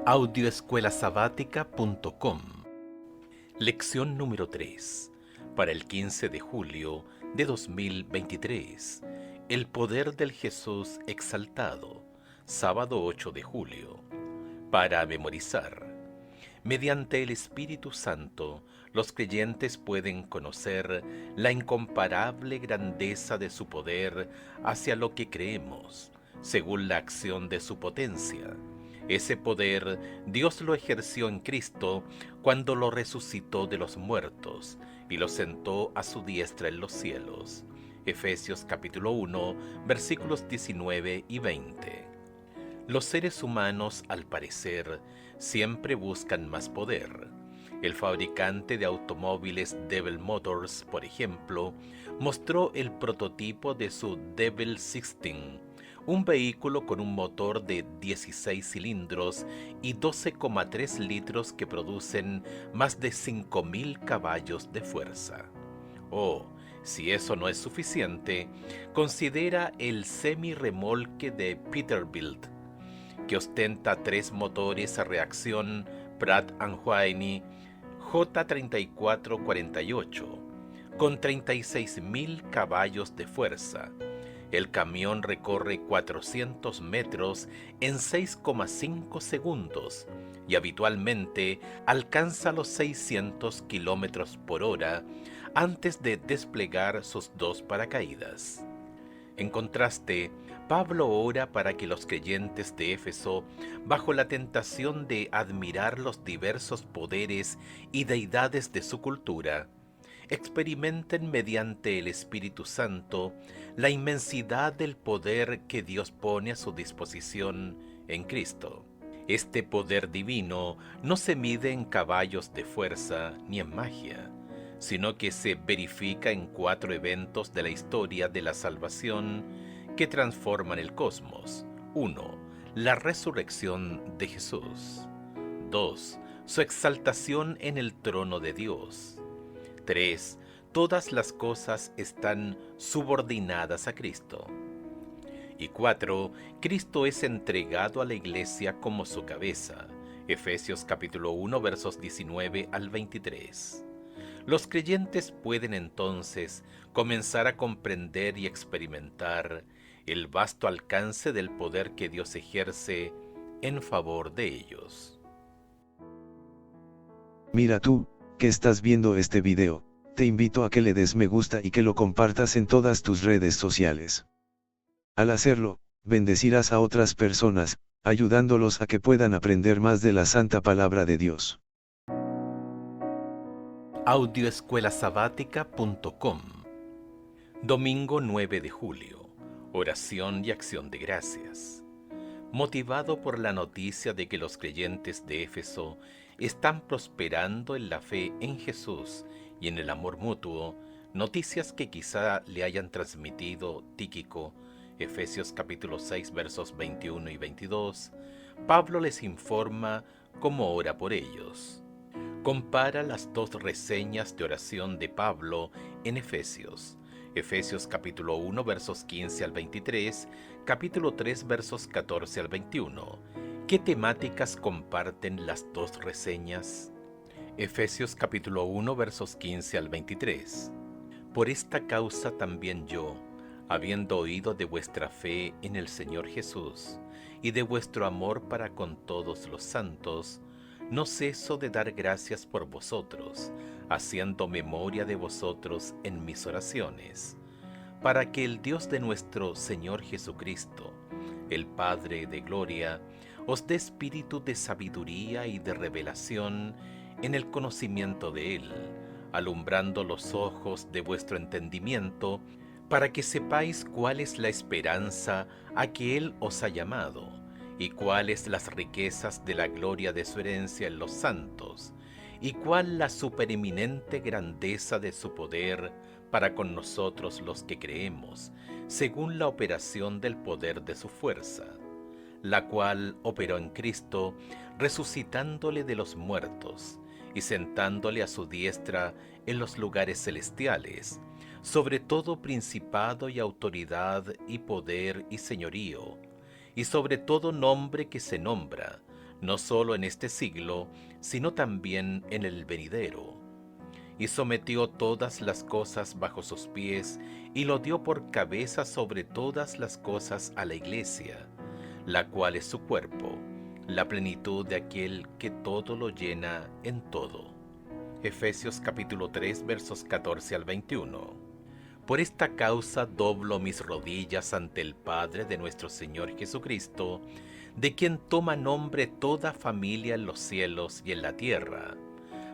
Audioescuelasabática.com. Lección número 3, para el 15 de julio de 2023. El poder del Jesús exaltado, sábado 8 de julio. Para memorizar. Mediante el Espíritu Santo, los creyentes pueden conocer la incomparable grandeza de su poder hacia lo que creemos, según la acción de su potencia. Ese poder Dios lo ejerció en Cristo cuando lo resucitó de los muertos y lo sentó a su diestra en los cielos. Efesios capítulo 1, versículos 19 y 20. Los seres humanos, al parecer, siempre buscan más poder. El fabricante de automóviles Devil Motors, por ejemplo, mostró el prototipo de su Devil 16, un vehículo con un motor de 16 cilindros y 12,3 litros que producen más de 5.000 caballos de fuerza. Oh, si eso no es suficiente, considera el semi-remolque de Peterbilt, que ostenta 3 motores a reacción Pratt & Whitney J3448, con 36.000 caballos de fuerza. El camión recorre 400 metros en 6,5 segundos y habitualmente alcanza los 600 kilómetros por hora antes de desplegar sus 2 paracaídas. En contraste, Pablo ora para que los creyentes de Éfeso, bajo la tentación de admirar los diversos poderes y deidades de su cultura, experimenten mediante el Espíritu Santo la inmensidad del poder que Dios pone a su disposición en Cristo. Este poder divino no se mide en caballos de fuerza ni en magia, sino que se verifica en 4 eventos de la historia de la salvación que transforman el cosmos. 1. La resurrección de Jesús. 2. Su exaltación en el trono de Dios. 3. Todas las cosas están subordinadas a Cristo. Y 4. Cristo es entregado a la iglesia como su cabeza. Efesios capítulo 1 versos 19 al 23. Los creyentes pueden entonces comenzar a comprender y experimentar el vasto alcance del poder que Dios ejerce en favor de ellos. Mira tú, que estás viendo este video, te invito a que le des me gusta y que lo compartas en todas tus redes sociales. Al hacerlo, bendecirás a otras personas, ayudándolos a que puedan aprender más de la santa palabra de Dios. Audioescuelasabática.com. Domingo 9 de julio. Oración y acción de gracias. Motivado por la noticia de que los creyentes de Éfeso están prosperando en la fe en Jesús y en el amor mutuo, noticias que quizá le hayan transmitido Tíquico, Efesios capítulo 6 versos 21 y 22, Pablo les informa cómo ora por ellos. Compara las 2 reseñas de oración de Pablo en Efesios. Efesios capítulo 1 versos 15 al 23, capítulo 3 versos 14 al 21. ¿Qué temáticas comparten las 2 reseñas? Efesios capítulo 1 versos 15 al 23. Por esta causa también yo, habiendo oído de vuestra fe en el Señor Jesús y de vuestro amor para con todos los santos, no ceso de dar gracias por vosotros, haciendo memoria de vosotros en mis oraciones, para que el Dios de nuestro Señor Jesucristo, el Padre de gloria, os dé espíritu de sabiduría y de revelación en el conocimiento de Él, alumbrando los ojos de vuestro entendimiento, para que sepáis cuál es la esperanza a que Él os ha llamado, y cuáles las riquezas de la gloria de su herencia en los santos, y cuál la supereminente grandeza de su poder para con nosotros los que creemos, según la operación del poder de su fuerza, la cual operó en Cristo, resucitándole de los muertos, y sentándole a su diestra en los lugares celestiales, sobre todo principado y autoridad y poder y señorío, y sobre todo nombre que se nombra, no solo en este siglo, sino también en el venidero. Y sometió todas las cosas bajo sus pies, y lo dio por cabeza sobre todas las cosas a la Iglesia, la cual es su cuerpo, la plenitud de aquel que todo lo llena en todo. Efesios capítulo 3 versos 14 al 21. Por esta causa doblo mis rodillas ante el Padre de nuestro Señor Jesucristo, de quien toma nombre toda familia en los cielos y en la tierra,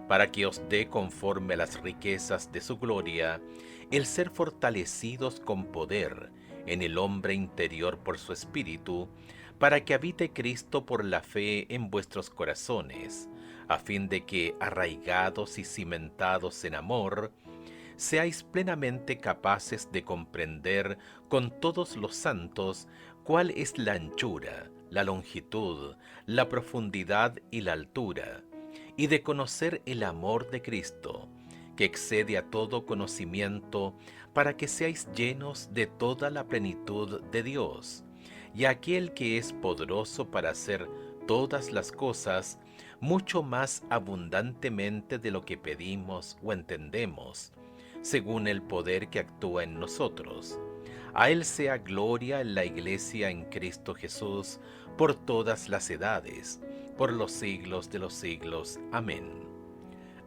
para que os dé conforme a las riquezas de su gloria, el ser fortalecidos con poder en el hombre interior por su Espíritu, para que habite Cristo por la fe en vuestros corazones, a fin de que, arraigados y cimentados en amor, seáis plenamente capaces de comprender con todos los santos cuál es la anchura, la longitud, la profundidad y la altura, y de conocer el amor de Cristo, que excede a todo conocimiento, para que seáis llenos de toda la plenitud de Dios. Y aquel que es poderoso para hacer todas las cosas, mucho más abundantemente de lo que pedimos o entendemos, según el poder que actúa en nosotros. A Él sea gloria en la Iglesia en Cristo Jesús, por todas las edades, por los siglos de los siglos. Amén.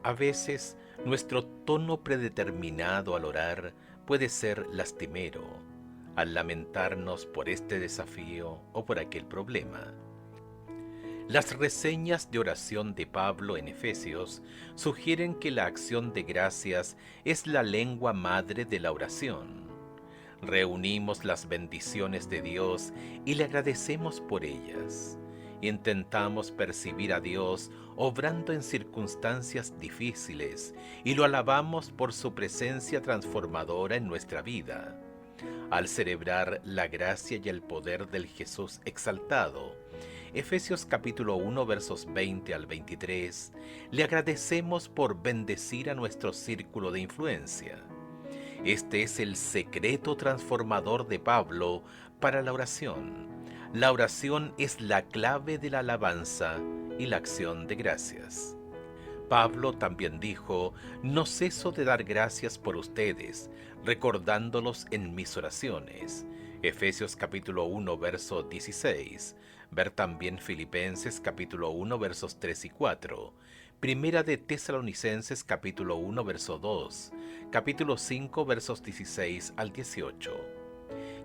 A veces, nuestro tono predeterminado al orar puede ser lastimero, al lamentarnos por este desafío o por aquel problema. Las reseñas de oración de Pablo en Efesios sugieren que la acción de gracias es la lengua madre de la oración. Reunimos las bendiciones de Dios y le agradecemos por ellas. Intentamos percibir a Dios obrando en circunstancias difíciles y lo alabamos por su presencia transformadora en nuestra vida. Al celebrar la gracia y el poder del Jesús exaltado, Efesios capítulo 1 versos 20 al 23, le agradecemos por bendecir a nuestro círculo de influencia. Este es el secreto transformador de Pablo para la oración. La oración es la clave de la alabanza y la acción de gracias. Pablo también dijo: no ceso de dar gracias por ustedes, recordándolos en mis oraciones. Efesios capítulo 1 verso 16. Ver también Filipenses capítulo 1 versos 3 y 4. Primera de Tesalonicenses capítulo 1 verso 2. Capítulo 5 versos 16 al 18.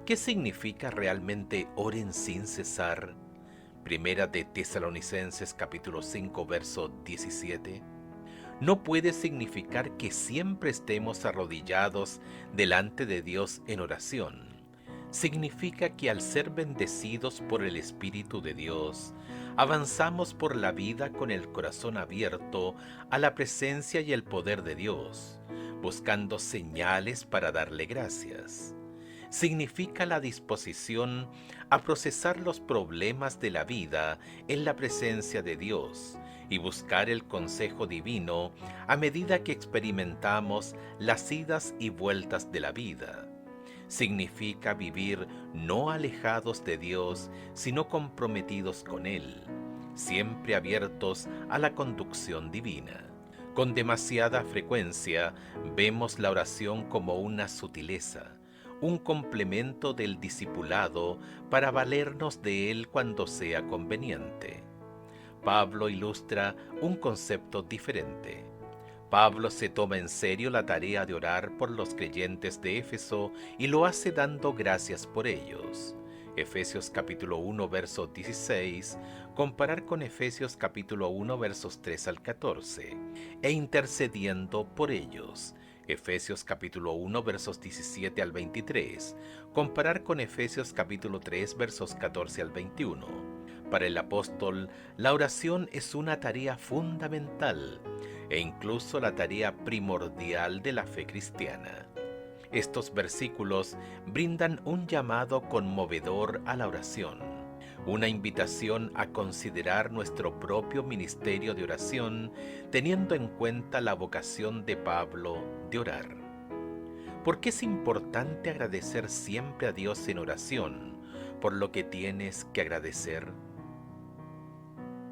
¿Qué significa realmente oren sin cesar? Primera de Tesalonicenses capítulo 5 verso 17. No puede significar que siempre estemos arrodillados delante de Dios en oración. Significa que al ser bendecidos por el Espíritu de Dios, avanzamos por la vida con el corazón abierto a la presencia y el poder de Dios, buscando señales para darle gracias. Significa la disposición a procesar los problemas de la vida en la presencia de Dios y buscar el consejo divino a medida que experimentamos las idas y vueltas de la vida. Significa vivir no alejados de Dios, sino comprometidos con Él, siempre abiertos a la conducción divina. Con demasiada frecuencia vemos la oración como una sutileza, un complemento del discipulado para valernos de él cuando sea conveniente. Pablo ilustra un concepto diferente. Pablo se toma en serio la tarea de orar por los creyentes de Éfeso y lo hace dando gracias por ellos. Efesios capítulo 1 verso 16, comparar con Efesios capítulo 1 versos 3 al 14, e intercediendo por ellos. Efesios capítulo 1 versos 17 al 23, comparar con Efesios capítulo 3 versos 14 al 21. Para el apóstol, la oración es una tarea fundamental e incluso la tarea primordial de la fe cristiana. Estos versículos brindan un llamado conmovedor a la oración, una invitación a considerar nuestro propio ministerio de oración teniendo en cuenta la vocación de Pablo de orar. ¿Por qué es importante agradecer siempre a Dios en oración por lo que tienes que agradecer?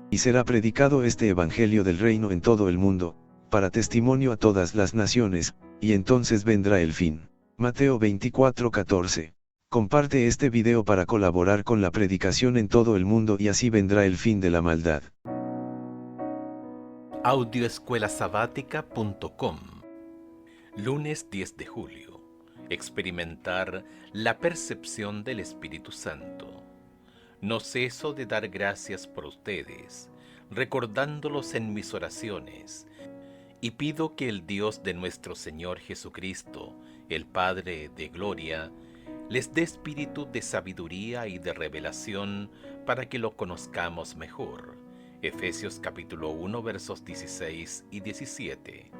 Y será predicado este Evangelio del reino en todo el mundo, para testimonio a todas las naciones, y entonces vendrá el fin. Mateo 24:14. Comparte este video para colaborar con la predicación en todo el mundo y así vendrá el fin de la maldad. Audioescuelasabática.com. Lunes 10 de julio. Experimentar la percepción del Espíritu Santo. No ceso de dar gracias por ustedes, recordándolos en mis oraciones, y pido que el Dios de nuestro Señor Jesucristo, el Padre de Gloria, les dé espíritu de sabiduría y de revelación para que lo conozcamos mejor. Efesios capítulo 1 versos 16 y 17.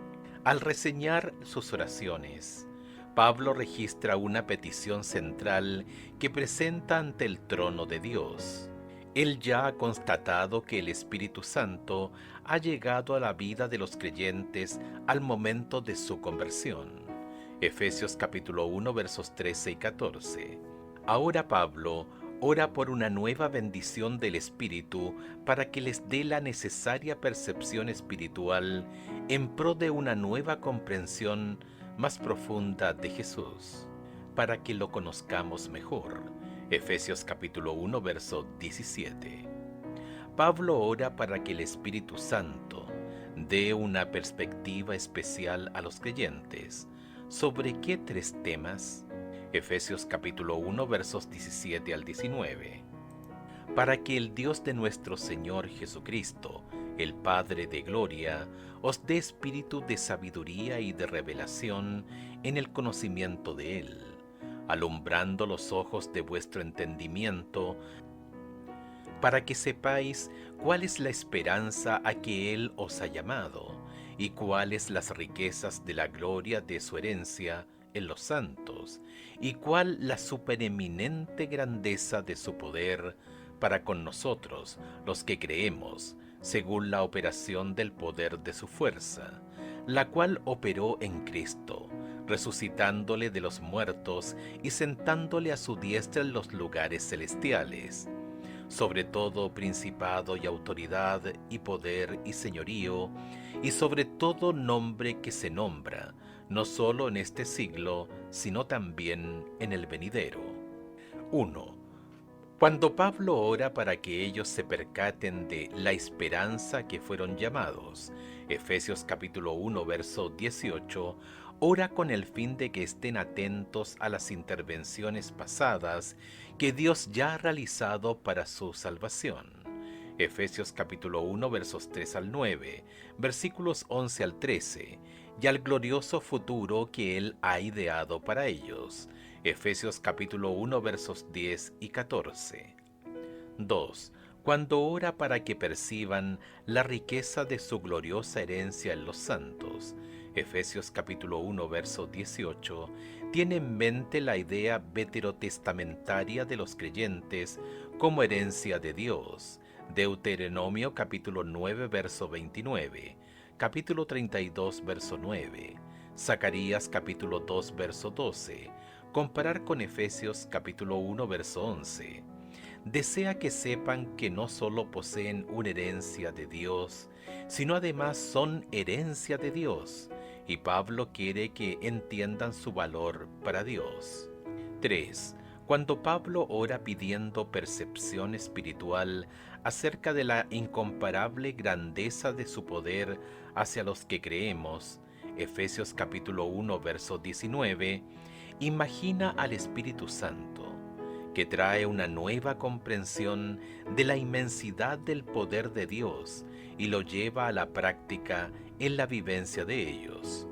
Al reseñar sus oraciones, Pablo registra una petición central que presenta ante el trono de Dios. Él ya ha constatado que el Espíritu Santo ha llegado a la vida de los creyentes al momento de su conversión. Efesios capítulo 1 versos 13 y 14. Ahora Pablo ora por una nueva bendición del Espíritu para que les dé la necesaria percepción espiritual en pro de una nueva comprensión más profunda de Jesús, para que lo conozcamos mejor. Efesios capítulo 1 verso 17. Pablo ora para que el Espíritu Santo dé una perspectiva especial a los creyentes. ¿Sobre qué tres temas? Efesios capítulo 1 versos 17 al 19. Para que el Dios de nuestro Señor Jesucristo, el Padre de Gloria, os dé espíritu de sabiduría y de revelación en el conocimiento de Él, alumbrando los ojos de vuestro entendimiento, para que sepáis cuál es la esperanza a que Él os ha llamado, y cuáles las riquezas de la gloria de su herencia en los santos, y cuál la supereminente grandeza de su poder para con nosotros, los que creemos, según la operación del poder de su fuerza, la cual operó en Cristo, resucitándole de los muertos y sentándole a su diestra en los lugares celestiales, sobre todo principado y autoridad y poder y señorío, y sobre todo nombre que se nombra, no solo en este siglo, sino también en el venidero. 1. Cuando Pablo ora para que ellos se percaten de la esperanza que fueron llamados, Efesios capítulo 1 verso 18, ora con el fin de que estén atentos a las intervenciones pasadas que Dios ya ha realizado para su salvación. Efesios capítulo 1 versos 3 al 9, versículos 11 al 13, y al glorioso futuro que Él ha ideado para ellos. Efesios capítulo 1 versos 10 y 14. 2. Cuando ora para que perciban la riqueza de su gloriosa herencia en los santos, Efesios capítulo 1 verso 18, tiene en mente la idea veterotestamentaria de los creyentes como herencia de Dios. Deuteronomio capítulo 9 verso 29, capítulo 32 verso 9, Zacarías capítulo 2 verso 12, comparar con Efesios capítulo 1 verso 11. Desea que sepan que no solo poseen una herencia de Dios, sino además son herencia de Dios, y Pablo quiere que entiendan su valor para Dios. 3. Cuando Pablo ora pidiendo percepción espiritual acerca de la incomparable grandeza de su poder hacia los que creemos, Efesios capítulo 1 verso 19, imagina al Espíritu Santo, que trae una nueva comprensión de la inmensidad del poder de Dios y lo lleva a la práctica en la vivencia de ellos.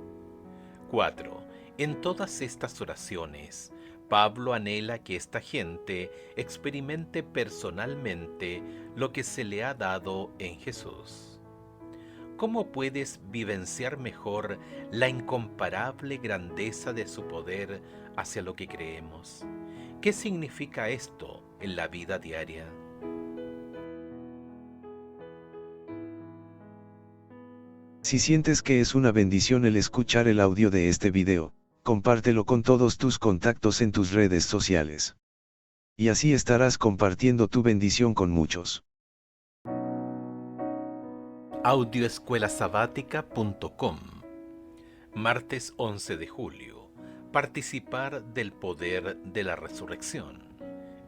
4. En todas estas oraciones, Pablo anhela que esta gente experimente personalmente lo que se le ha dado en Jesús. ¿Cómo puedes vivenciar mejor la incomparable grandeza de su poder hacia lo que creemos? ¿Qué significa esto en la vida diaria? Si sientes que es una bendición el escuchar el audio de este video, compártelo con todos tus contactos en tus redes sociales. Y así estarás compartiendo tu bendición con muchos. Audioescuelasabática.com. Martes 11 de julio. Participar del poder de la resurrección.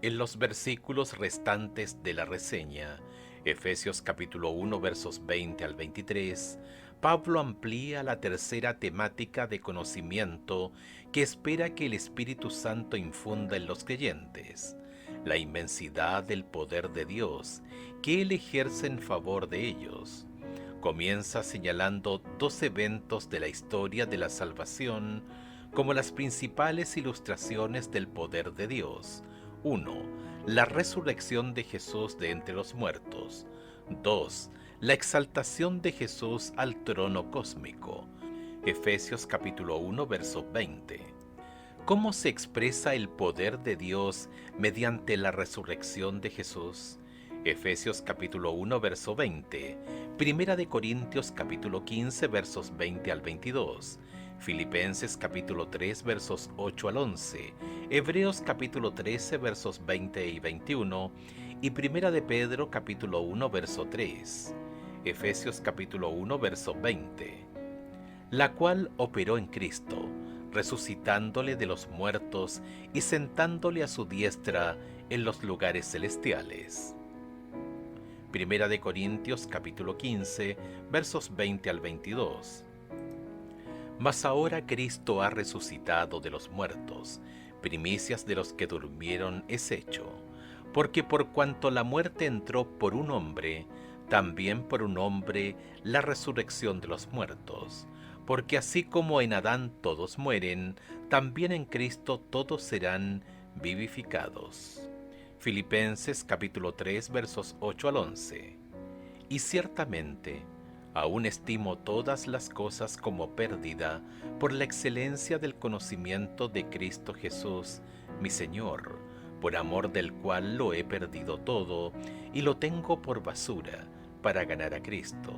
En los versículos restantes de la reseña, Efesios capítulo 1 versos 20 al 23, Pablo amplía la tercera temática de conocimiento que espera que el Espíritu Santo infunda en los creyentes: la inmensidad del poder de Dios que Él ejerce en favor de ellos. Comienza señalando dos eventos de la historia de la salvación como las principales ilustraciones del poder de Dios. 1. La resurrección de Jesús de entre los muertos. 2. La exaltación de Jesús al trono cósmico. Efesios capítulo 1, verso 20. ¿Cómo se expresa el poder de Dios mediante la resurrección de Jesús? Efesios capítulo 1, verso 20. Primera de Corintios capítulo 15, versos 20 al 22. Filipenses capítulo 3, versos 8 al 11. Hebreos capítulo 13, versos 20 y 21. Y Primera de Pedro capítulo 1, verso 3. Efesios capítulo 1, verso 20. La cual operó en Cristo, resucitándole de los muertos y sentándole a su diestra en los lugares celestiales. Primera de Corintios capítulo 15, versos 20 al 22. Mas ahora Cristo ha resucitado de los muertos, primicias de los que durmieron es hecho, porque por cuanto la muerte entró por un hombre, también por un hombre la resurrección de los muertos, porque así como en Adán todos mueren, también en Cristo todos serán vivificados. Filipenses capítulo 3 versos 8 al 11. Y ciertamente, aún estimo todas las cosas como pérdida por la excelencia del conocimiento de Cristo Jesús, mi Señor, por amor del cual lo he perdido todo y lo tengo por basura para ganar a Cristo,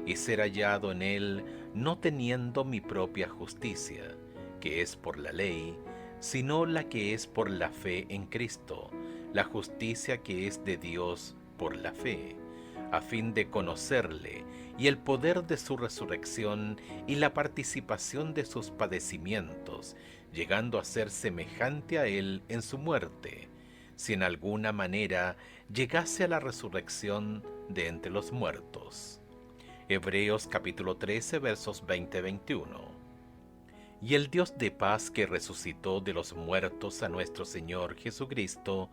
y ser hallado en Él, no teniendo mi propia justicia, que es por la ley, sino la que es por la fe en Cristo, la justicia que es de Dios por la fe, a fin de conocerle y el poder de su resurrección y la participación de sus padecimientos, llegando a ser semejante a él en su muerte, si en alguna manera llegase a la resurrección de entre los muertos. Hebreos capítulo 13 versos 20-21. Y el Dios de paz que resucitó de los muertos a nuestro Señor Jesucristo,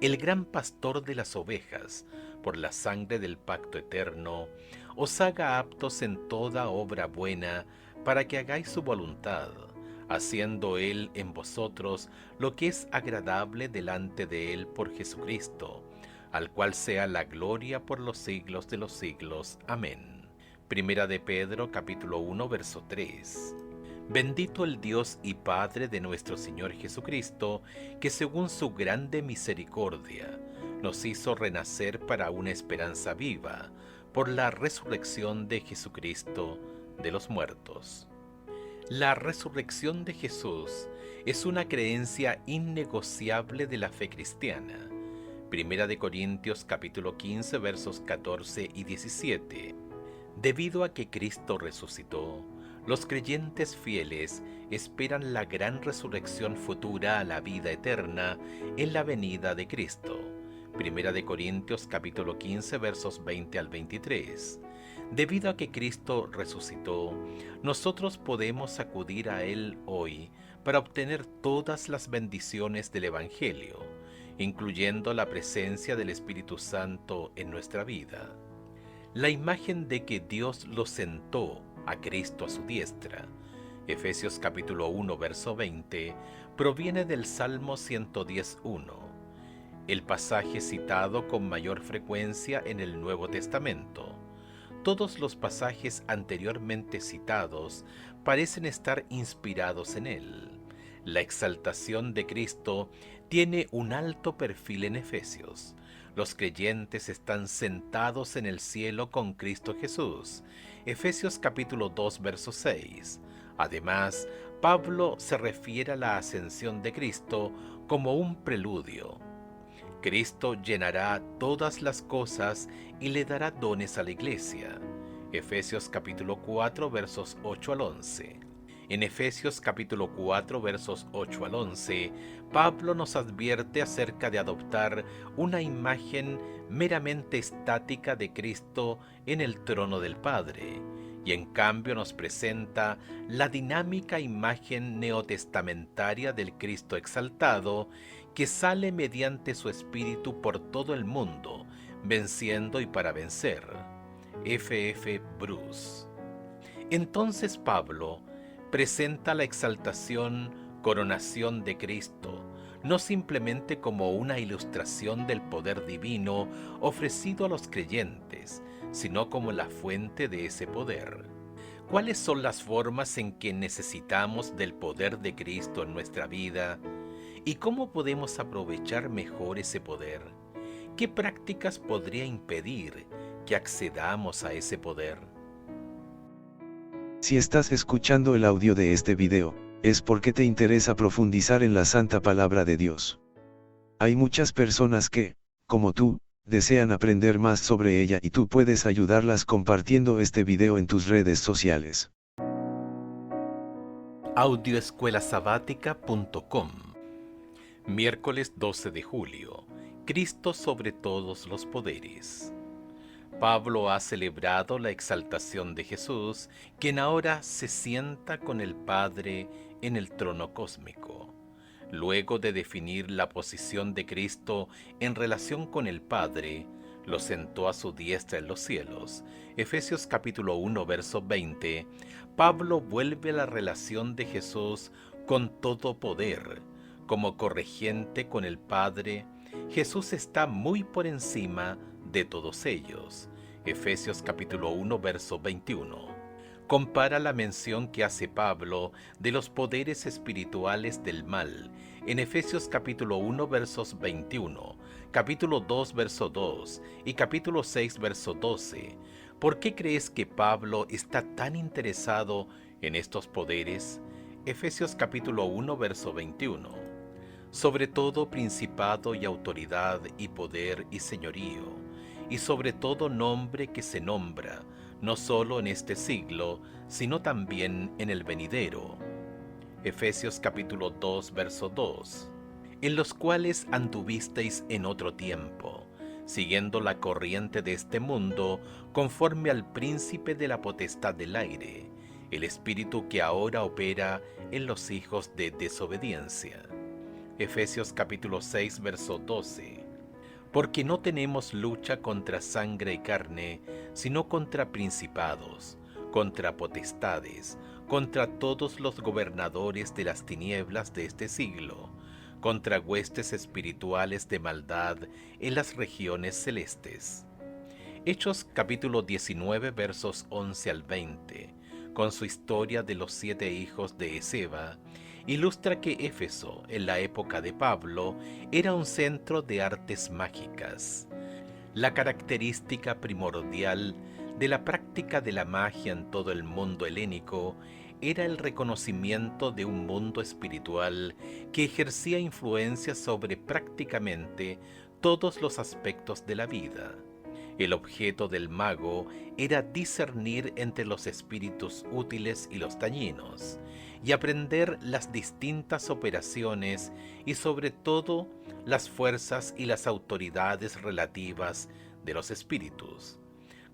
el gran pastor de las ovejas, por la sangre del pacto eterno, os haga aptos en toda obra buena, para que hagáis su voluntad, haciendo Él en vosotros lo que es agradable delante de Él por Jesucristo, al cual sea la gloria por los siglos de los siglos. Amén. Primera de Pedro capítulo 1 verso 3. Bendito el Dios y Padre de nuestro Señor Jesucristo, que según su grande misericordia nos hizo renacer para una esperanza viva, por la resurrección de Jesucristo de los muertos. La resurrección de Jesús es una creencia innegociable de la fe cristiana. Primera de Corintios capítulo 15 versos 14 y 17. Debido a que Cristo resucitó, los creyentes fieles esperan la gran resurrección futura a la vida eterna en la venida de Cristo. Primera de Corintios capítulo 15 versos 20 al 23. Debido a que Cristo resucitó, nosotros podemos acudir a Él hoy para obtener todas las bendiciones del Evangelio, incluyendo la presencia del Espíritu Santo en nuestra vida. La imagen de que Dios lo sentó a Cristo a su diestra, Efesios capítulo 1 verso 20, proviene del Salmo 110:1, el pasaje citado con mayor frecuencia en el Nuevo Testamento. Todos los pasajes anteriormente citados parecen estar inspirados en él. La exaltación de Cristo tiene un alto perfil en Efesios. Los creyentes están sentados en el cielo con Cristo Jesús. Efesios capítulo 2 verso 6. Además, Pablo se refiere a la ascensión de Cristo como un preludio. Cristo llenará todas las cosas y le dará dones a la iglesia. Efesios capítulo 4 versos 8 al 11. En Efesios capítulo 4 versos 8 al 11, Pablo nos advierte acerca de adoptar una imagen meramente estática de Cristo en el trono del Padre, y en cambio nos presenta la dinámica imagen neotestamentaria del Cristo exaltado que sale mediante su Espíritu por todo el mundo, venciendo y para vencer. F. Bruce. Entonces Pablo presenta la exaltación, coronación de Cristo, no simplemente como una ilustración del poder divino ofrecido a los creyentes, sino como la fuente de ese poder. ¿Cuáles son las formas en que necesitamos del poder de Cristo en nuestra vida? ¿Y cómo podemos aprovechar mejor ese poder? ¿Qué prácticas podría impedir que accedamos a ese poder? Si estás escuchando el audio de este video, es porque te interesa profundizar en la santa palabra de Dios. Hay muchas personas que, como tú, desean aprender más sobre ella y tú puedes ayudarlas compartiendo este video en tus redes sociales. Audioescuelasabática.com. Miércoles 12 de julio. Cristo sobre todos los poderes. Pablo ha celebrado la exaltación de Jesús, quien ahora se sienta con el Padre en el trono cósmico. Luego de definir la posición de Cristo en relación con el Padre, lo sentó a su diestra en los cielos. Efesios capítulo 1, verso 20. Pablo vuelve a la relación de Jesús con todo poder. Como corregente con el Padre, Jesús está muy por encima de todos ellos. Efesios capítulo 1, verso 21. Compara la mención que hace Pablo de los poderes espirituales del mal en Efesios capítulo 1, versos 21, capítulo 2, verso 2 y capítulo 6, verso 12. ¿Por qué crees que Pablo está tan interesado en estos poderes? Efesios capítulo 1, verso 21. Sobre todo principado y autoridad y poder y señorío, y sobre todo nombre que se nombra, no solo en este siglo, sino también en el venidero. Efesios capítulo 2, verso 2. En los cuales anduvisteis en otro tiempo, siguiendo la corriente de este mundo, conforme al príncipe de la potestad del aire, el espíritu que ahora opera en los hijos de desobediencia. Efesios capítulo 6, verso 12. Porque no tenemos lucha contra sangre y carne, sino contra principados, contra potestades, contra todos los gobernadores de las tinieblas de este siglo, contra huestes espirituales de maldad en las regiones celestes. Hechos capítulo 19, versos 11 al 20, con su historia de los 7 hijos de Esceva, ilustra que Éfeso, en la época de Pablo, era un centro de artes mágicas. La característica primordial de la práctica de la magia en todo el mundo helénico era el reconocimiento de un mundo espiritual que ejercía influencia sobre prácticamente todos los aspectos de la vida. El objeto del mago era discernir entre los espíritus útiles y los dañinos, y aprender las distintas operaciones y sobre todo las fuerzas y las autoridades relativas de los espíritus.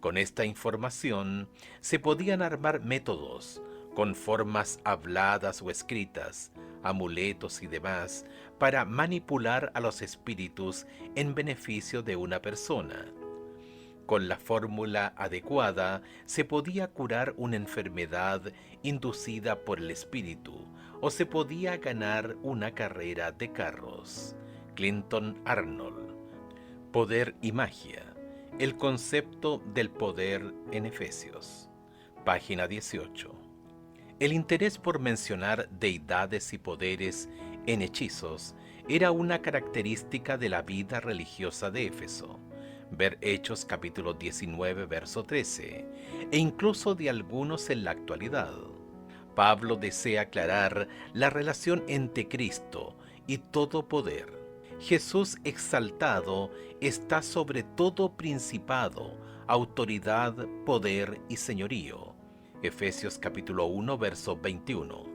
Con esta información se podían armar métodos, con formas habladas o escritas, amuletos y demás, para manipular a los espíritus en beneficio de una persona. Con la fórmula adecuada se podía curar una enfermedad inducida por el espíritu o se podía ganar una carrera de carros. Clinton Arnold. Poder y magia. El concepto del poder en Efesios. Página 18. El interés por mencionar deidades y poderes en hechizos era una característica de la vida religiosa de Éfeso. Ver Hechos capítulo 19, verso 13, e incluso de algunos en la actualidad. Pablo desea aclarar la relación entre Cristo y todo poder. Jesús exaltado está sobre todo principado, autoridad, poder y señorío. Efesios capítulo 1, verso 21.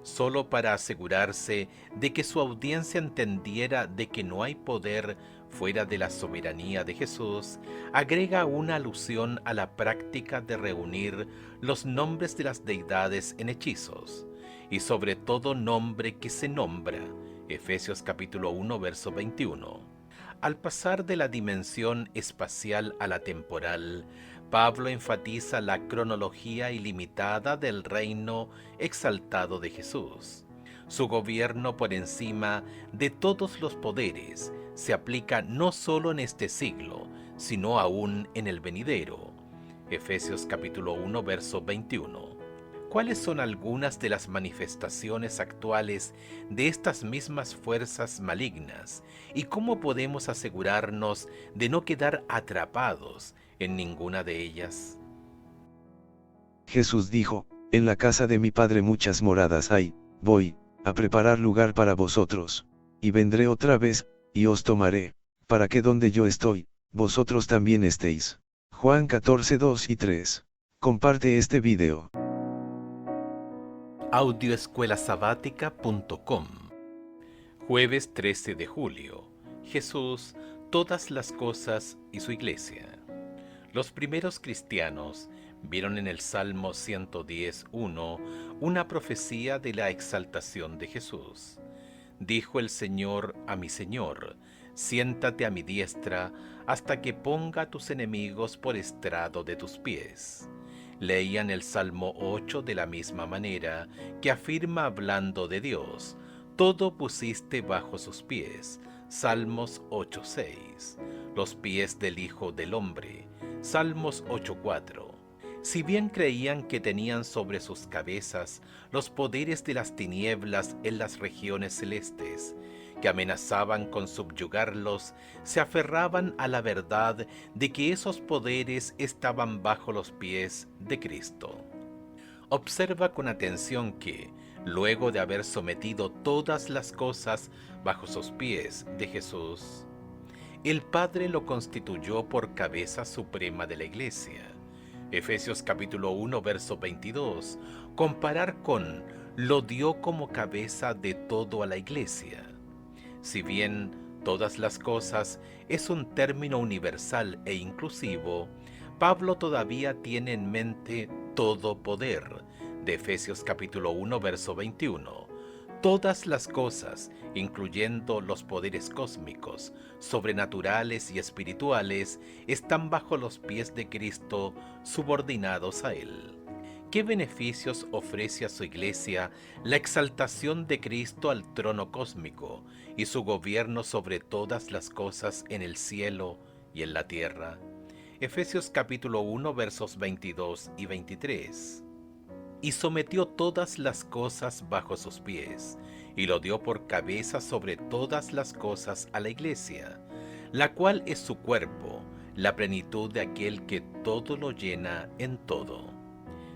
Solo para asegurarse de que su audiencia entendiera de que no hay poder fuera de la soberanía de Jesús, agrega una alusión a la práctica de reunir los nombres de las deidades en hechizos, y sobre todo nombre que se nombra, Efesios capítulo 1, verso 21. Al pasar de la dimensión espacial a la temporal, Pablo enfatiza la cronología ilimitada del reino exaltado de Jesús. Su gobierno por encima de todos los poderes se aplica no solo en este siglo, sino aún en el venidero. Efesios capítulo 1, verso 21. ¿Cuáles son algunas de las manifestaciones actuales de estas mismas fuerzas malignas y cómo podemos asegurarnos de no quedar atrapados en ninguna de ellas? Jesús dijo, en la casa de mi Padre muchas moradas hay, voy a preparar lugar para vosotros, y vendré otra vez, y os tomaré, para que donde yo estoy, vosotros también estéis. Juan 14, 2 y 3. Comparte este video. Audioescuelasabática.com. Jueves 13 de julio. Jesús, todas las cosas y su iglesia. Los primeros cristianos vieron en el Salmo 110:1 una profecía de la exaltación de Jesús. Dijo el Señor a mi Señor, siéntate a mi diestra hasta que ponga a tus enemigos por estrado de tus pies. Leían el Salmo 8 de la misma manera que afirma hablando de Dios, todo pusiste bajo sus pies. Salmos 8:6. Los pies del Hijo del Hombre. Salmos 8:4. Si bien creían que tenían sobre sus cabezas los poderes de las tinieblas en las regiones celestes, que amenazaban con subyugarlos, se aferraban a la verdad de que esos poderes estaban bajo los pies de Cristo. Observa con atención que, luego de haber sometido todas las cosas bajo sus pies de Jesús, el Padre lo constituyó por cabeza suprema de la Iglesia. Efesios capítulo 1, verso 22, comparar con lo dio como cabeza de todo a la Iglesia. Si bien todas las cosas es un término universal e inclusivo, Pablo todavía tiene en mente todo poder, de Efesios capítulo 1, verso 21. Todas las cosas, incluyendo los poderes cósmicos, sobrenaturales y espirituales, están bajo los pies de Cristo, subordinados a Él. ¿Qué beneficios ofrece a su iglesia la exaltación de Cristo al trono cósmico y su gobierno sobre todas las cosas en el cielo y en la tierra? Efesios capítulo 1, versos 22 y 23. Y sometió todas las cosas bajo sus pies, y lo dio por cabeza sobre todas las cosas a la iglesia, la cual es su cuerpo, la plenitud de aquel que todo lo llena en todo.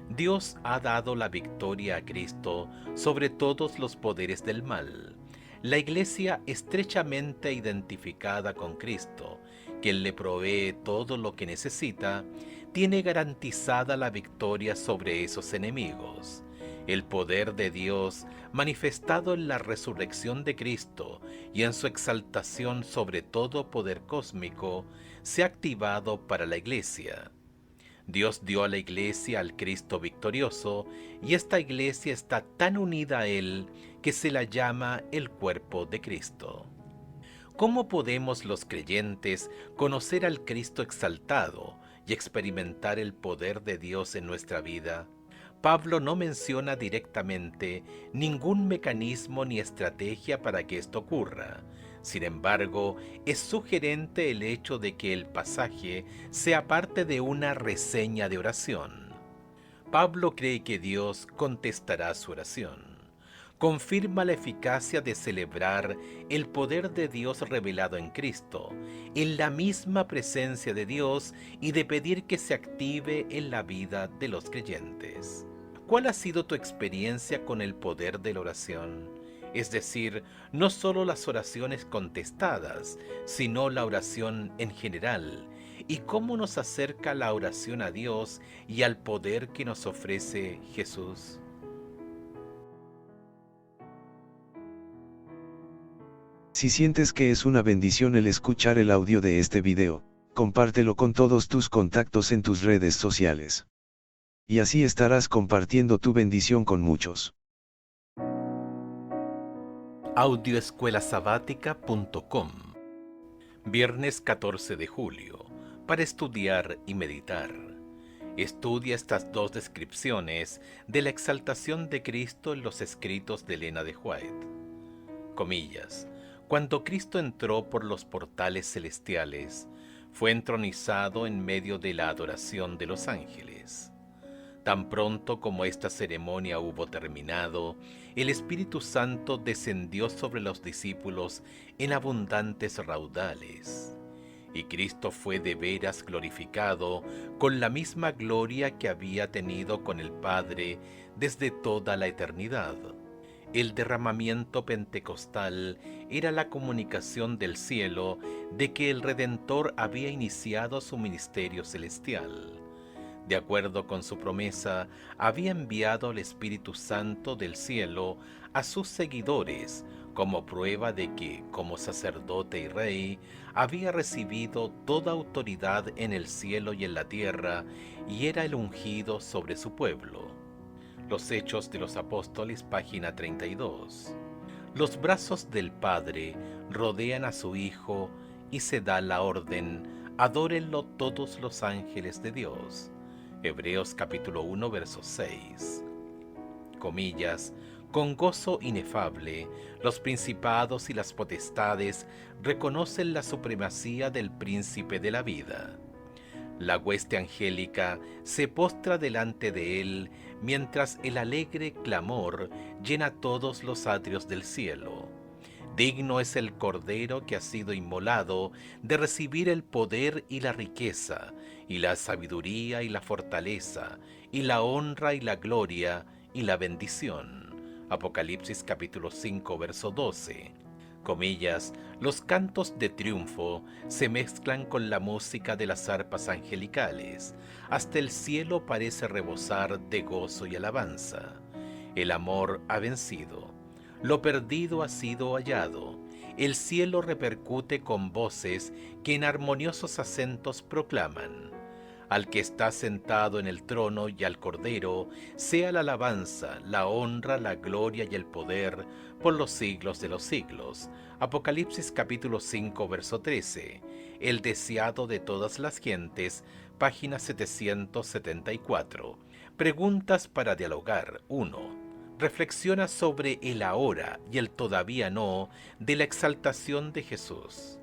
Dios ha dado la victoria a Cristo sobre todos los poderes del mal. La iglesia estrechamente identificada con Cristo, quien le provee todo lo que necesita, tiene garantizada la victoria sobre esos enemigos. El poder de Dios, manifestado en la resurrección de Cristo y en su exaltación sobre todo poder cósmico, se ha activado para la iglesia. Dios dio a la iglesia al Cristo victorioso, y esta iglesia está tan unida a Él que se la llama el cuerpo de Cristo. ¿Cómo podemos los creyentes conocer al Cristo exaltado y experimentar el poder de Dios en nuestra vida? Pablo no menciona directamente ningún mecanismo ni estrategia para que esto ocurra. Sin embargo, es sugerente el hecho de que el pasaje sea parte de una reseña de oración. Pablo cree que Dios contestará su oración. Confirma la eficacia de celebrar el poder de Dios revelado en Cristo, en la misma presencia de Dios, y de pedir que se active en la vida de los creyentes. ¿Cuál ha sido tu experiencia con el poder de la oración? Es decir, no solo las oraciones contestadas, sino la oración en general, y cómo nos acerca la oración a Dios y al poder que nos ofrece Jesús. Si sientes que es una bendición el escuchar el audio de este video, compártelo con todos tus contactos en tus redes sociales. Y así estarás compartiendo tu bendición con muchos. Audioescuelasabática.com. Viernes 14 de julio, para estudiar y meditar. Estudia estas dos descripciones de la exaltación de Cristo en los escritos de Elena de White. Comillas. Cuando Cristo entró por los portales celestiales, fue entronizado en medio de la adoración de los ángeles. Tan pronto como esta ceremonia hubo terminado, el Espíritu Santo descendió sobre los discípulos en abundantes raudales, y Cristo fue de veras glorificado con la misma gloria que había tenido con el Padre desde toda la eternidad. El derramamiento pentecostal era la comunicación del cielo de que el Redentor había iniciado su ministerio celestial. De acuerdo con su promesa, había enviado al Espíritu Santo del cielo a sus seguidores como prueba de que, como sacerdote y rey, había recibido toda autoridad en el cielo y en la tierra y era el ungido sobre su pueblo. Los Hechos de los Apóstoles, página 32. Los brazos del Padre rodean a su Hijo y se da la orden: adórenlo todos los ángeles de Dios. Hebreos capítulo 1, verso 6. Comillas. Con gozo inefable, los principados y las potestades reconocen la supremacía del príncipe de la vida. La hueste angélica se postra delante de él, mientras el alegre clamor llena todos los atrios del cielo. Digno es el Cordero que ha sido inmolado de recibir el poder y la riqueza, y la sabiduría y la fortaleza, y la honra y la gloria y la bendición. Apocalipsis capítulo 5, verso 12. Comillas, los cantos de triunfo se mezclan con la música de las arpas angelicales. Hasta el cielo parece rebosar de gozo y alabanza. El amor ha vencido. Lo perdido ha sido hallado. El cielo repercute con voces que en armoniosos acentos proclaman: al que está sentado en el trono y al Cordero, sea la alabanza, la honra, la gloria y el poder por los siglos de los siglos. Apocalipsis capítulo 5, verso 13. El deseado de todas las gentes, página 774. Preguntas para dialogar. 1. Reflexiona sobre el ahora y el todavía no de la exaltación de Jesús.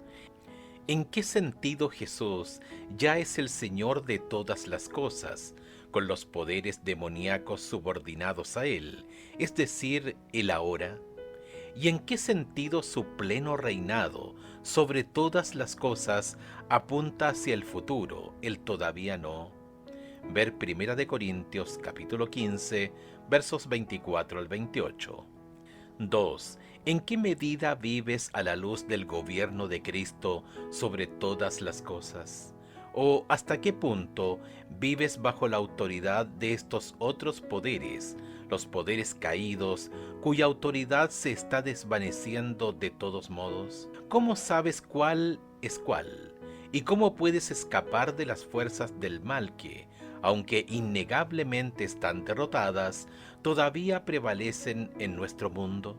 ¿En qué sentido Jesús ya es el Señor de todas las cosas, con los poderes demoníacos subordinados a Él, es decir, el ahora? ¿Y en qué sentido su pleno reinado sobre todas las cosas apunta hacia el futuro, el todavía no? Ver 1 Corintios capítulo 15, versos 24 al 28. 2. ¿En qué medida vives a la luz del gobierno de Cristo sobre todas las cosas? ¿O hasta qué punto vives bajo la autoridad de estos otros poderes, los poderes caídos, cuya autoridad se está desvaneciendo de todos modos? ¿Cómo sabes cuál es cuál? ¿Y cómo puedes escapar de las fuerzas del mal que, aunque innegablemente están derrotadas, todavía prevalecen en nuestro mundo?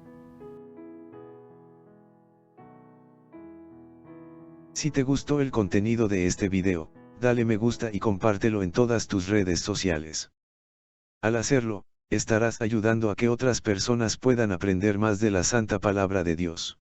Si te gustó el contenido de este video, dale me gusta y compártelo en todas tus redes sociales. Al hacerlo, estarás ayudando a que otras personas puedan aprender más de la Santa Palabra de Dios.